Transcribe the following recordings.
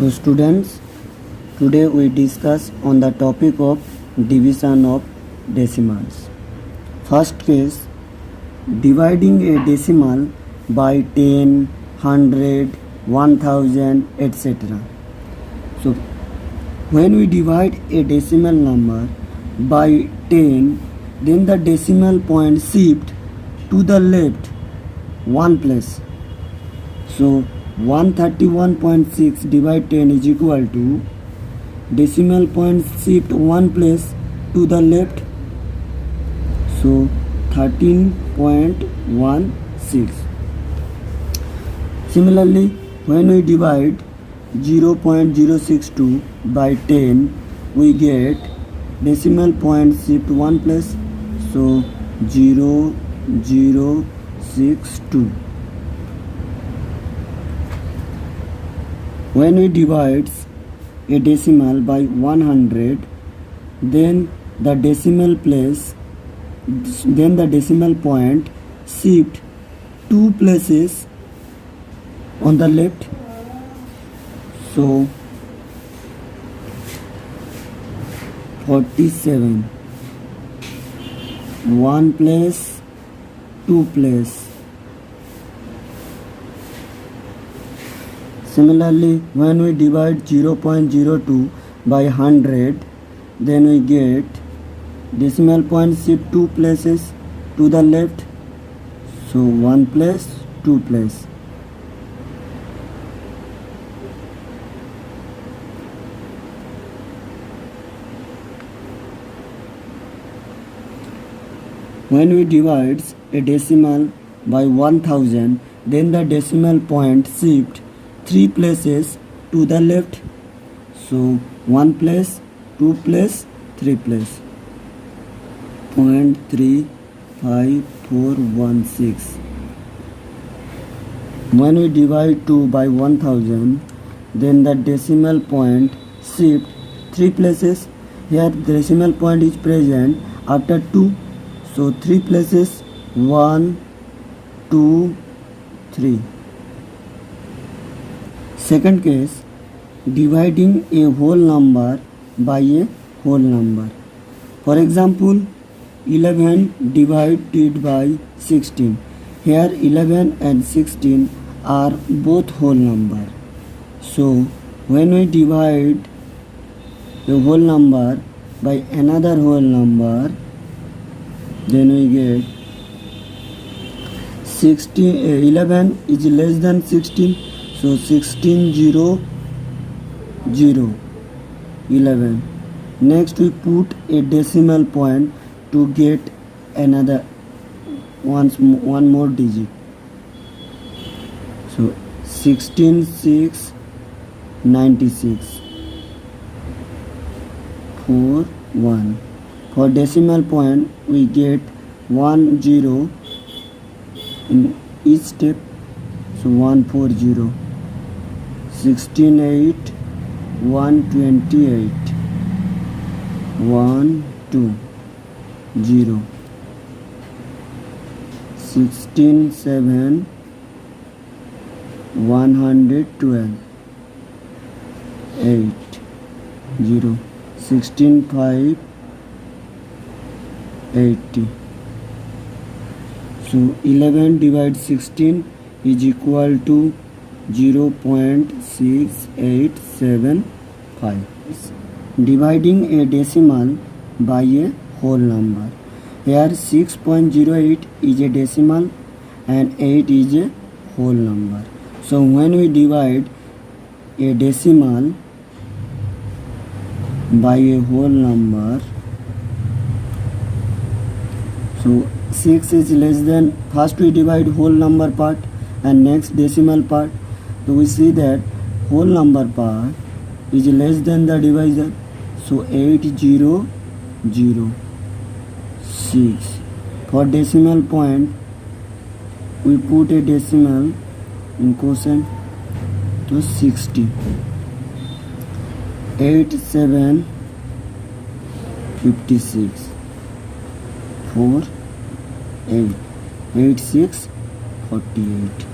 So students, today we discuss on the topic of division of decimals. First case, dividing a decimal by 10, 100, 1000, etc. So when we divide a decimal number by 10, then the decimal point shift to the left one place. So 131.6 divided 10 is equal to decimal point shift one place to the left, so 13.16. Similarly, when we divide 0.062 by 10, we get decimal point shift one place, so 0.062. When we divide a decimal by 100, then the decimal point shift two places on the left, so 47, one place, two place. Similarly, when we divide 0.02 by 100, then we get decimal point shift two places to the left, so one place, two place. When we divide a decimal by 1000, then the decimal point shift three places to the left, so one place, two place, three place. 0.35416. When we divide 2 by 1000, then the decimal point shift three places. Here the decimal point is present after 2, so three places, 1, 2, 3. Second case, dividing a whole number by a whole number. For example, 11 divided by 16. Here 11 and 16 are both whole number. So when we divide a whole number by another whole number, then we get 11 is less than 16, so 11. Next we put a decimal point to get another one more digit, so 16696 41. For decimal point we get 1 0 in each step, so 140. 16 8 128 1 2 0. 16 7 112 8 0. 16 5 80. So 11 divided 16 is equal to 0.6875. Dividing a decimal by a whole number. Here 6.08 is a decimal and 8 is a whole number. So when we divide a decimal by a whole number, so 6 is less than, first we divide whole number part and next decimal part. So we see that whole number part is less than the divisor, so 8006. For decimal point, we put a decimal in quotient to 60. 8756 4 8 86 48.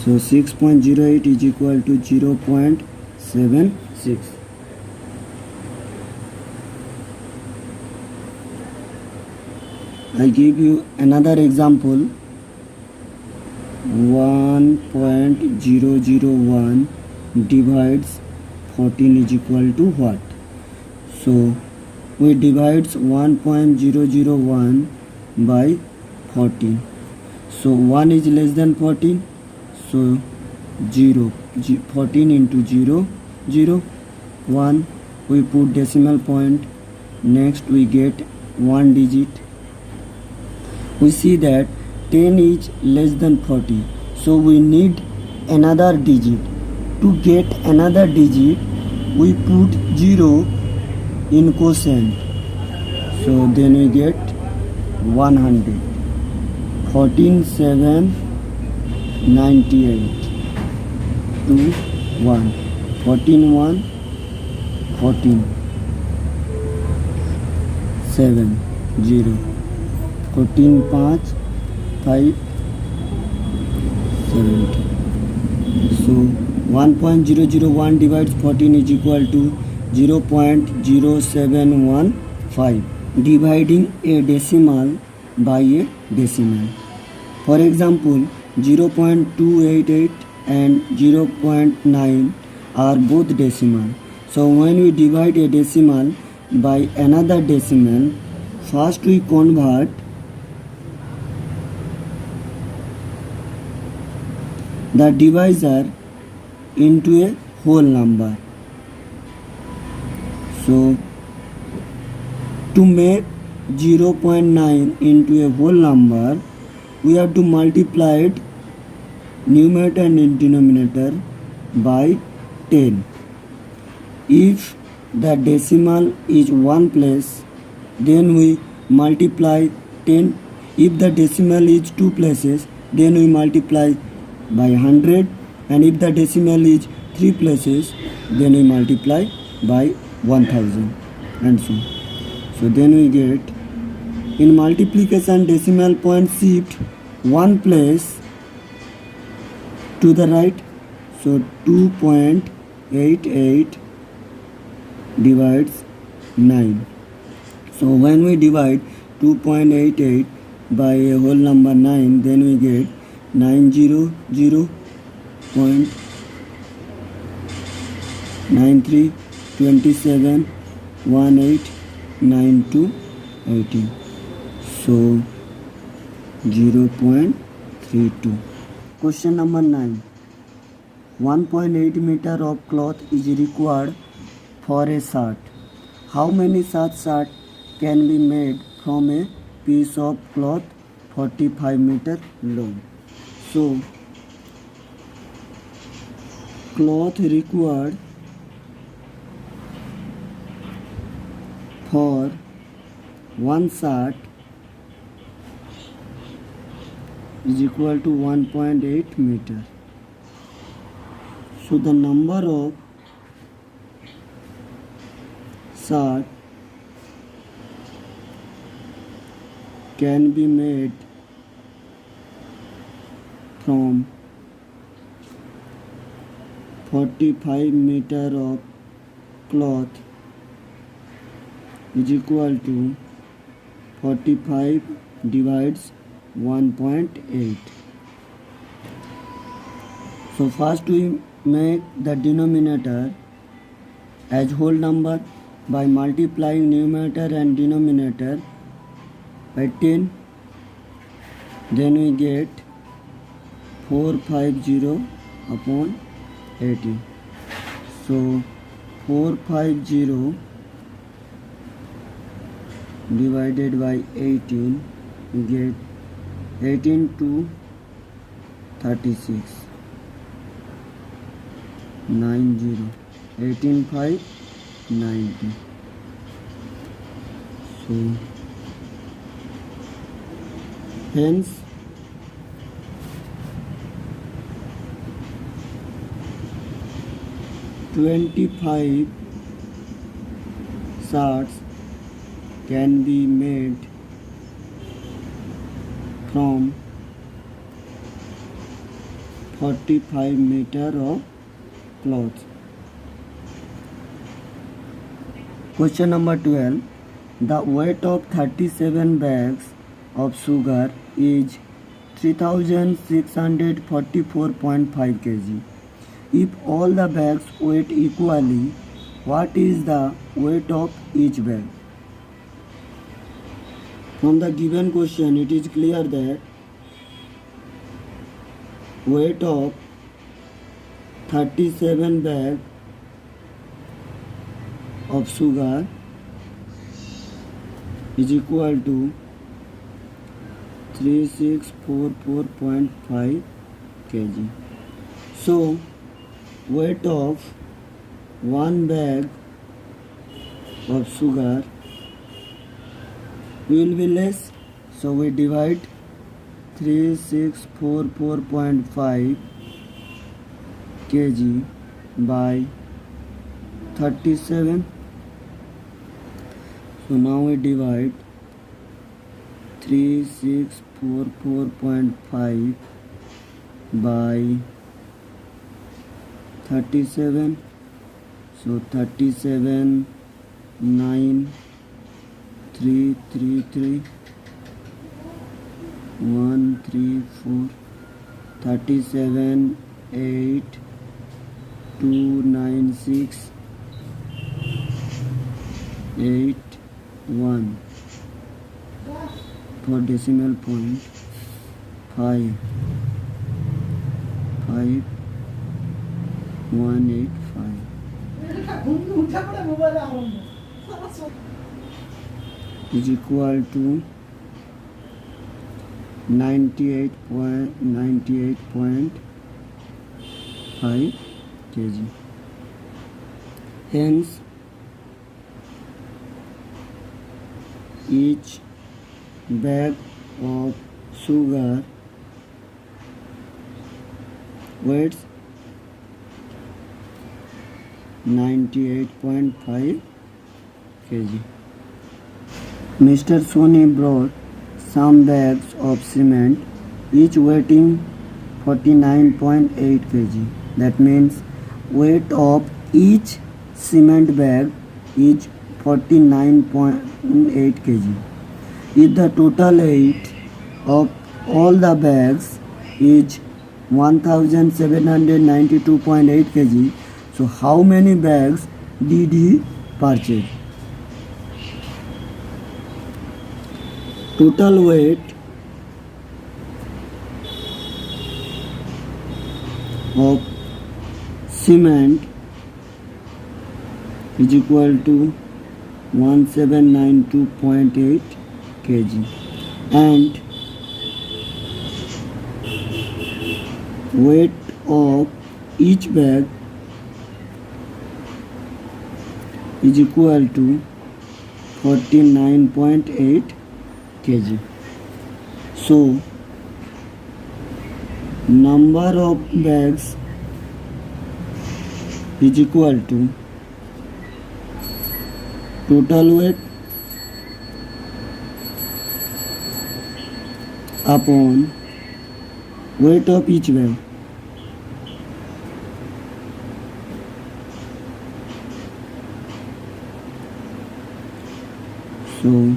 So 6.08 is equal to 0.76. I give you another example. 1.001 divides 14 is equal to what? So we divides 1.001 by 14. So 1 is less than 14. So 0. 14 into 0, 0, 1. We put decimal point. Next we get 1 digit. We see that 10 is less than 40. So we need another digit. To get another digit, we put 0 in quotient. So then we get 100. 14, 7, 98. 2, 1. 14, 1, 14. 7, 0. 14, 5, 5, 70. So 1.001 divides 14 is equal to 0.0715. Dividing a decimal by a decimal. For example, 0.288 and 0.9 are both decimal. So when we divide a decimal by another decimal, first we convert the divisor into a whole number. So to make 0.9 into a whole number, we have to multiply it numerator and denominator by 10. If the decimal is one place, then we multiply 10. If the decimal is two places, then we multiply by 100, and if the decimal is three places, then we multiply by 1000, and so. So then we get, in multiplication, decimal point shift one place to the right. So 2.88 divides 9. So when we divide 2.88 by a whole number 9, then we get 900.27189218. So 0.32. Question number 9. 1.8 meter of cloth is required for a shirt. How many such shirts can be made from a piece of cloth 45 meter long? So cloth required for one shirt is equal to 1.8 meter. So the number of shirt can be made from 45 meter of cloth is equal to 45 divides 1.8. So first we make the denominator as whole number by multiplying numerator and denominator by 10. Then we get 450 upon 80. So 450 divided by 18, we get 18 to 36, 90, 18 5, 90. So hence 25 shirts can be made from 45 meter of cloth. Question number 12. The weight of 37 bags of sugar is 3644.5 kg. If all the bags weigh equally, what is the weight of each bag? From the given question, it is clear that weight of 37 bags of sugar is equal to 3644.5 kg. So, weight of one bag of sugar will be less. So, we divide 3644.5 kg by 37. So now we divide 3644.5 by 37. So 37 9 333 134 37 8 296 8 1 for decimal point 5 5 185 is equal to 98.5 kg. Hence, each bag of sugar weighs 98.5 kg. Mr. Soni brought some bags of cement, each weighing 49.8 kg. That means weight of each cement bag is 49.8 kg. If the total weight of all the bags is 1792.8 kg, so how many bags did he purchase? Total weight of cement is equal to 1792.8 kg and weight of each bag is equal to 49.8 kg. So, number of bags is equal to total weight upon weight of each bag. So,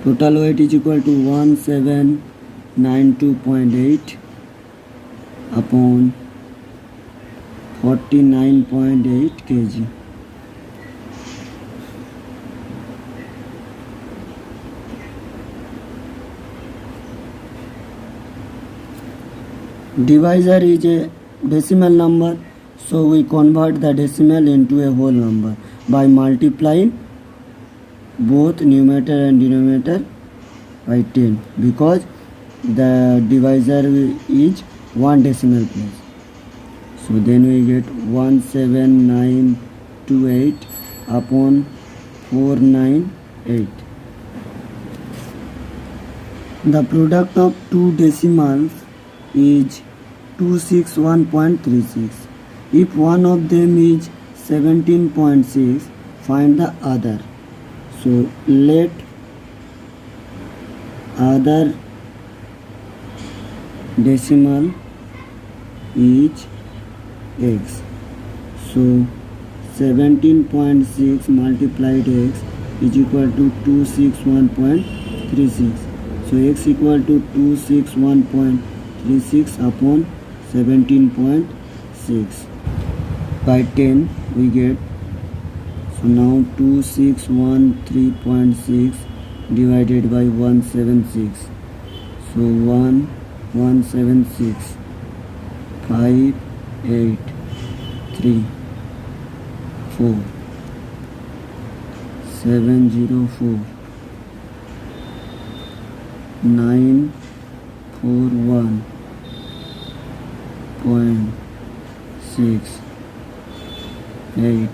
total weight is equal to 1792.8 upon 49.8 kg. Divisor is a decimal number, so we convert the decimal into a whole number by multiplying both numerator and denominator by 10, because the divisor is one decimal place. So then we get 17928 upon 498. The product of two decimals is 261.36. If one of them is 17.6, find the other. So let other decimal each x. So 17.6 multiplied x is equal to 261.36. So x equal to 261.36 upon 17.6. By 10 we get, so now 2613.6 divided by 176. So 1176 583 4 704 941.6 8